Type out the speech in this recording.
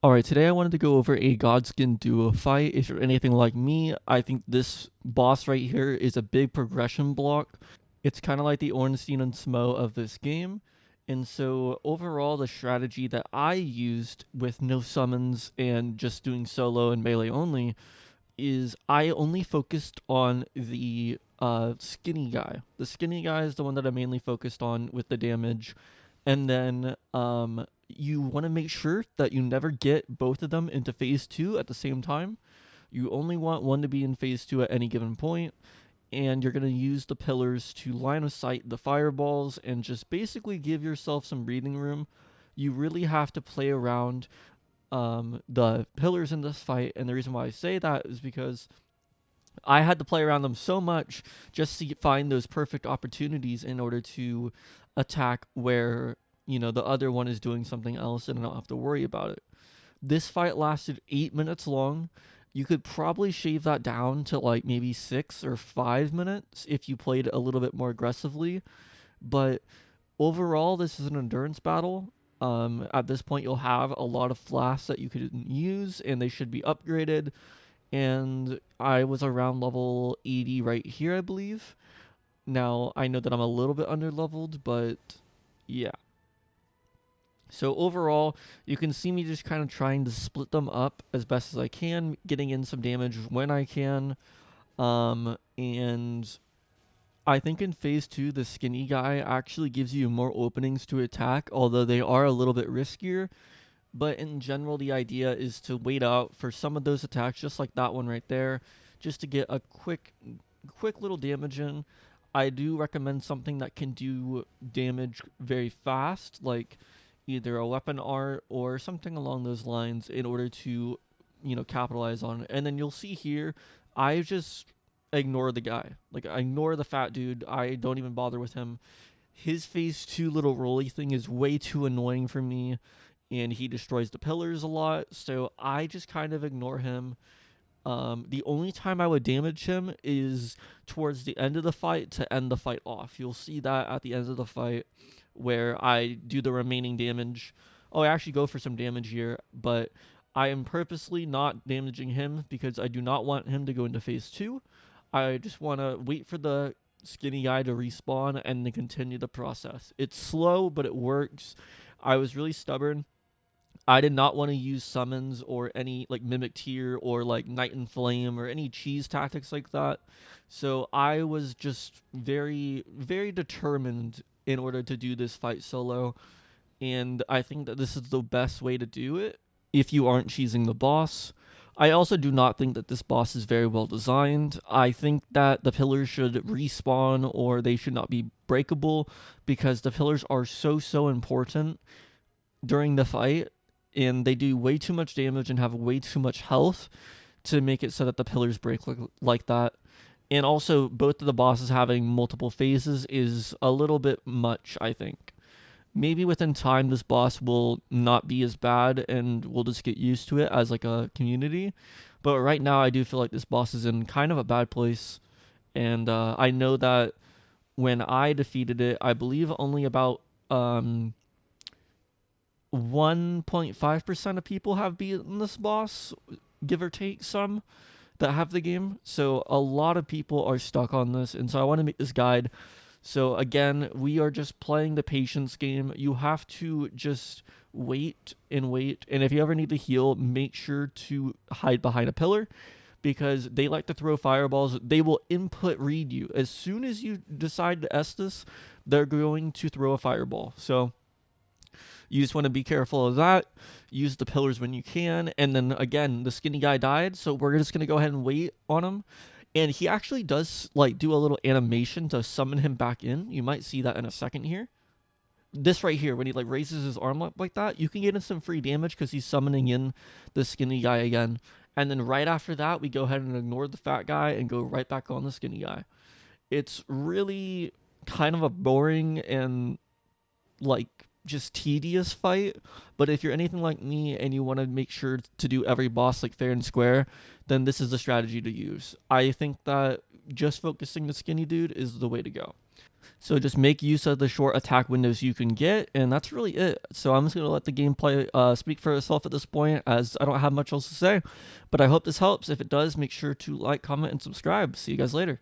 Alright, today I wanted to go over a Godskin duo fight. If you're anything like me, I think this boss right here is a big progression block. It's kind of like the Ornstein and Smo of this game. And so overall, the strategy that I used with no summons and just doing solo and melee only is I only focused on the skinny guy. The skinny guy is the one that I mainly focused on with the damage. And then you want to make sure that you never get both of them into phase two at the same time. You only want one to be in phase two at any given point, and you're going to use the pillars to line of sight the fireballs and just basically give yourself some breathing room. You really have to play around the pillars in this fight, and the reason why I say that is because I had to play around them so much just to find those perfect opportunities in order to attack where, the other one is doing something else and I don't have to worry about it. This fight lasted 8 minutes long. You could probably shave that down to like maybe 6 or 5 minutes if you played a little bit more aggressively. But overall, this is an endurance battle. At this point, you'll have a lot of flasks that you could use, and they should be upgraded. And I was around level 80 right here, I believe. Now, I know that I'm a little bit under leveled, but yeah. So overall, you can see me just kind of trying to split them up as best as I can, getting in some damage when I can. And I think in phase two, the skinny guy actually gives you more openings to attack, although they are a little bit riskier. But in general, the idea is to wait out for some of those attacks, just like that one right there, just to get a quick little damage in. I do recommend something that can do damage very fast, like either a weapon art or something along those lines in order to, capitalize on it. And then you'll see here, I just ignore the guy. Like, I ignore the fat dude. I don't even bother with him. His phase two little rolly thing is way too annoying for me, and he destroys the pillars a lot. So I just kind of ignore him. The only time I would damage him is towards the end of the fight to end the fight off. You'll see that at the end of the fight where I do the remaining damage. Oh, I actually go for some damage here, but I am purposely not damaging him because I do not want him to go into phase two. I just want to wait for the skinny guy to respawn and then continue the process. It's slow, but it works. I was really stubborn. I did not want to use summons or any like mimic tier or like Night and Flame or any cheese tactics like that. So I was just very, very determined in order to do this fight solo. And I think that this is the best way to do it if you aren't cheesing the boss. I also do not think that this boss is very well designed. I think that the pillars should respawn or they should not be breakable because the pillars are so important during the fight, and they do way too much damage and have way too much health to make it so that the pillars break like that. And also, both of the bosses having multiple phases is a little bit much, I think. Maybe within time, this boss will not be as bad and we'll just get used to it as like a community. But right now, I do feel like this boss is in kind of a bad place. And I know that when I defeated it, I believe only about 1.5% of people have beaten this boss, give or take some that have the game. So a lot of people are stuck on this, and so I want to make this guide. So again, we are just playing the patience game. You have to just wait and wait, and if you ever need to heal, make sure to hide behind a pillar because they like to throw fireballs. They will input read you. As soon as you decide to Estus, they're going to throw a fireball. So you just want to be careful of that. Use the pillars when you can. And then again, the skinny guy died, so we're just gonna go ahead and wait on him. And he actually does like do a little animation to summon him back in. You might see that in a second here. This right here, when he like raises his arm up like that, you can get in some free damage because he's summoning in the skinny guy again. And then right after that, we go ahead and ignore the fat guy and go right back on the skinny guy. It's really kind of a boring and like just tedious fight, but if you're anything like me and you want to make sure to do every boss like fair and square, then this is the strategy to use. I think that just focusing the skinny dude is the way to go. So just make use of the short attack windows you can get, and that's really it. So I'm just going to let the gameplay speak for itself at this point, as I don't have much else to say. But I hope this helps. If it does, make sure to like, comment, and subscribe. See you guys later.